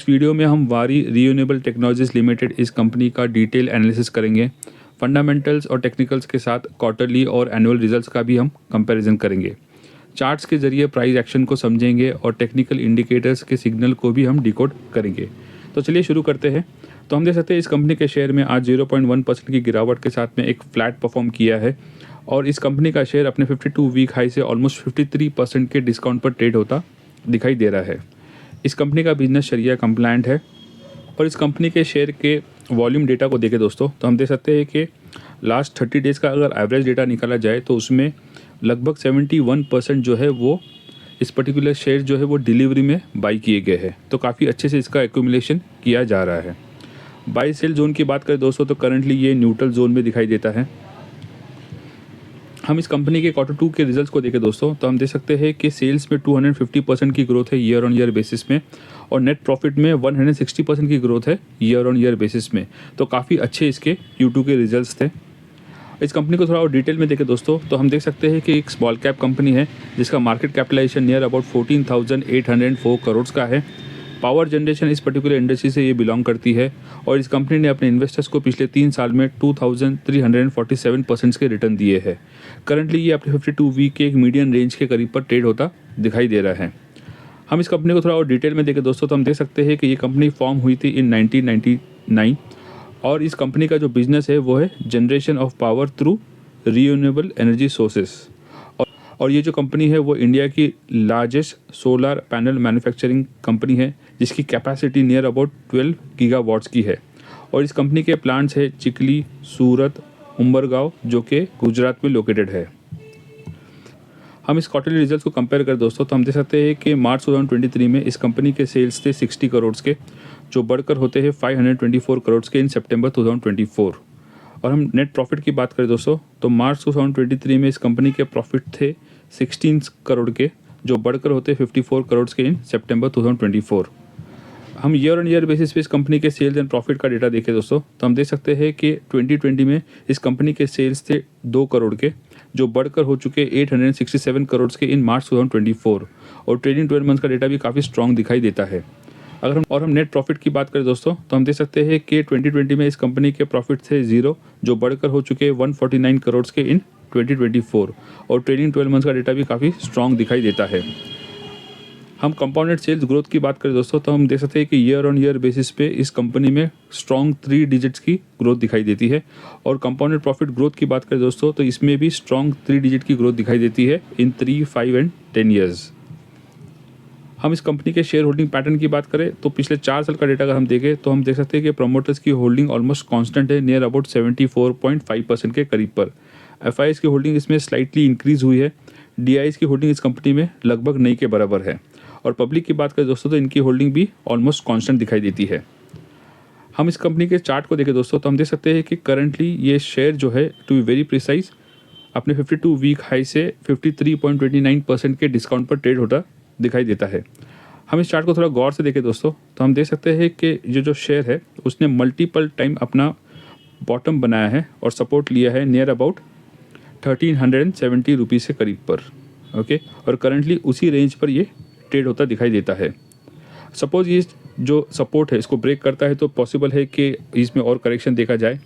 इस वीडियो में हम वारी रिन्यूएबल टेक्नोलॉजीज लिमिटेड इस कंपनी का डिटेल एनालिसिस करेंगे। फंडामेंटल्स और टेक्निकल्स के साथ क्वार्टरली और एनुअल रिजल्ट्स का भी हम कंपैरिजन करेंगे। चार्ट्स के जरिए प्राइस एक्शन को समझेंगे और टेक्निकल इंडिकेटर्स के सिग्नल को भी हम डिकोड करेंगे। तो चलिए शुरू करते हैं। तो हम देख सकते हैं इस कंपनी के शेयर में आज 0.1% की गिरावट के साथ में एक फ्लैट परफॉर्म किया है और इस कंपनी का शेयर अपने 52 वीक हाई से ऑलमोस्ट 53% के डिस्काउंट पर ट्रेड होता दिखाई दे रहा है। इस कंपनी का बिजनेस शरिया कंप्लायंट है और इस कंपनी के शेयर के वॉल्यूम डेटा को देखें दोस्तों, तो हम देख सकते हैं कि लास्ट 30 डेज़ का अगर एवरेज डेटा निकाला जाए तो उसमें लगभग 71% जो है वो इस पर्टिकुलर शेयर जो है वो डिलीवरी में बाई किए गए हैं। तो काफ़ी अच्छे से इसका एक्यूमुलेशन किया जा रहा है। बाई सेल जोन की बात करें दोस्तों, तो करंटली ये न्यूट्रल जोन में दिखाई देता है। हम इस कंपनी के Q2 के रिजल्ट्स को देखें दोस्तों, तो हम देख सकते हैं कि सेल्स में 250% की ग्रोथ है ईयर ऑन ईयर बेसिस में और नेट प्रॉफिट में 160% की ग्रोथ है ईयर ऑन ईयर बेसिस में। तो काफ़ी अच्छे इसके Q2 के रिजल्ट्स थे। इस कंपनी को थोड़ा और डिटेल में देखें दोस्तों, तो हम देख सकते हैं कि एक स्मॉल कैप कंपनी है जिसका market capitalization near about 14,804 crore का है। पावर जनरेशन इस पर्टिकुलर इंडस्ट्री से ये बिलोंग करती है और इस कंपनी ने अपने इन्वेस्टर्स को पिछले 3 साल में 2,347% के रिटर्न दिए हैं। करंटली ये अपने 52 वीक के एक मीडियन रेंज के करीब पर ट्रेड होता दिखाई दे रहा है। हम इस कंपनी को थोड़ा और डिटेल में देखें दोस्तों, तो हम देख सकते हैं कि ये कंपनी फॉर्म हुई थी इन 1999 और इस कंपनी का जो बिजनेस है वो है generation of power through renewable energy sources. और ये जो कंपनी है वो इंडिया की largest solar panel manufacturing company है जिसकी कैपेसिटी नियर अबाउट 12 गीगावाट्स की है। और इस कंपनी के प्लांट्स है चिकली, सूरत, उम्बरगांव जो कि गुजरात में लोकेटेड है। हम इस क्वार्टरली रिजल्ट्स को कंपेयर करें दोस्तों, तो हम देख सकते हैं कि मार्च 2023 में इस कंपनी के सेल्स थे 60 करोड़ के, जो बढ़कर होते हैं 524 करोड़ के इन सितंबर 2024। और हम नेट प्रॉफिट की बात करें दोस्तों, तो मार्च 2023 में इस कंपनी के प्रॉफिट थे 16 करोड़ के, जो बढ़कर होते 54 करोड़ के इन सितंबर 2024। हम ईयर ऑन ईयर बेसिस पे इस कंपनी के सेल्स एंड प्रॉफिट का डेटा देखें दोस्तों, तो हम देख सकते हैं कि 2020 में इस कंपनी के सेल्स थे 2 करोड़ के, जो बढ़कर हो चुके 867 करोड़ के इन मार्च 2024। और ट्रेडिंग 12 मंथ्स का डेटा भी काफ़ी स्ट्रॉन्ग दिखाई देता है। अगर हम नेट प्रॉफिट की बात करें दोस्तों, तो हम देख सकते हैं कि 2020 में इस कंपनी के प्रॉफिट थे 0, जो बढ़कर हो चुके 149 करोड़ के इन 2024। और ट्रेडिंग 12 मंथ्स का डेटा भी काफ़ी स्ट्रॉन्ग दिखाई देता है। हम कंपाउंडेड सेल्स ग्रोथ की बात करें दोस्तों, तो हम देख सकते हैं कि ईयर ऑन ईयर बेसिस पे इस कंपनी में स्ट्रॉन्ग 3 डिजिट्स की ग्रोथ दिखाई देती है। और कंपाउंडेड प्रॉफिट ग्रोथ की बात करें दोस्तों, तो इसमें भी स्ट्रॉन्ग 3 डिजिट की ग्रोथ दिखाई देती है इन 3, 5 एंड 10 ईयर्स। हम इस कंपनी के शेयर होल्डिंग पैटर्न की बात करें तो पिछले 4 साल का डेटा अगर हम देखें तो हम देख सकते हैं कि प्रमोटर्स की होल्डिंग ऑलमोस्ट कांस्टेंट है नियर अबाउट 74.5% के करीब पर। एफआईएस की होल्डिंग इसमें स्लाइटली इंक्रीज हुई है। डीआईएस की होल्डिंग इस कंपनी में लगभग नहीं के बराबर है। और पब्लिक की बात करें दोस्तों, तो इनकी होल्डिंग भी ऑलमोस्ट कांस्टेंट दिखाई देती है। हम इस कंपनी के चार्ट को देखें दोस्तों, तो हम देख सकते हैं कि करंटली ये शेयर जो है टू बी वेरी प्रिसाइज अपने 52 वीक हाई से 53.29% के डिस्काउंट पर ट्रेड होता दिखाई देता है। हम इस चार्ट को थोड़ा गौर से देखें दोस्तों, तो हम देख सकते हैं कि ये जो शेयर है उसने मल्टीपल टाइम अपना बॉटम बनाया है और सपोर्ट लिया है नियर अबाउट 1370 रुपीज़ के करीब पर। ओके, और करंटली उसी रेंज पर ये ट्रेड होता दिखाई देता है। सपोज ये जो सपोर्ट है इसको ब्रेक करता है तो पॉसिबल है कि इसमें और करेक्शन देखा जाए।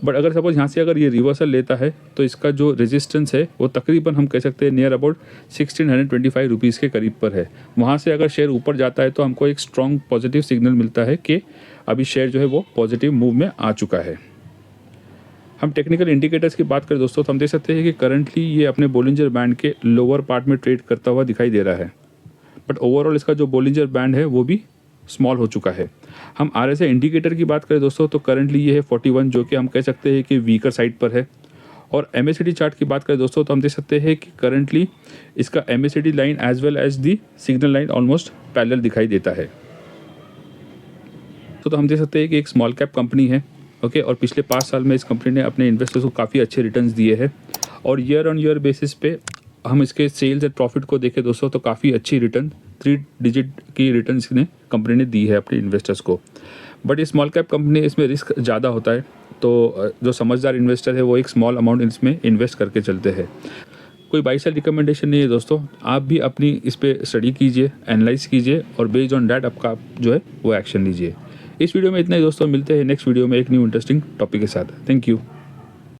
बट अगर सपोज यहाँ से अगर ये रिवर्सल लेता है तो इसका जो रेजिस्टेंस है वो तकरीबन हम कह सकते हैं नियर अबाउट 1625 रुपीज़ के करीब पर है। वहाँ से अगर शेयर ऊपर जाता है तो हमको एक स्ट्रॉन्ग पॉजिटिव सिग्नल मिलता है कि अभी शेयर जो है वो पॉजिटिव मूव में आ चुका है। हम टेक्निकल इंडिकेटर्स की बात करें दोस्तों, तो हम देख सकते हैं कि करंटली ये अपने बोलिंजर बैंड के लोअर पार्ट में ट्रेड करता हुआ दिखाई दे रहा है। बट ओवरऑल इसका जो बोलिंजर बैंड है वो भी स्मॉल हो चुका है। हम आरएसआई इंडिकेटर की बात करें दोस्तों, तो करंटली ये है 41, जो कि हम कह सकते हैं कि वीकर साइड पर है। और एमएसीडी चार्ट की बात करें दोस्तों, तो हम देख सकते हैं कि करंटली इसका MACD line as well as the signal line almost parallel दिखाई देता है। तो हम देख सकते हैं कि एक स्मॉल कैप कंपनी है। ओके, और पिछले 5 साल में इस कंपनी ने अपने इन्वेस्टर्स को काफ़ी अच्छे रिटर्न्स दिए हैं। और ईयर ऑन ईयर बेसिस पे हम इसके सेल्स एंड प्रॉफिट को देखें दोस्तों, तो काफ़ी अच्छी रिटर्न 3 डिजिट की रिटर्न इसने कंपनी ने दी है अपने इन्वेस्टर्स को। बट ये स्मॉल कैप कंपनी इसमें रिस्क ज़्यादा होता है, तो जो समझदार इन्वेस्टर है वो एक स्मॉल अमाउंट इसमें इन्वेस्ट करके चलते हैं। कोई बाई सेल रिकमेंडेशन नहीं है दोस्तों, आप भी अपनी इस पर स्टडी कीजिए, एनालाइज कीजिए और बेस्ड ऑन डैट आपका जो है वो एक्शन लीजिए। इस वीडियो में इतना ही दोस्तों, मिलते हैं नेक्स्ट वीडियो में एक न्यू इंटरेस्टिंग टॉपिक के साथ। Thank you.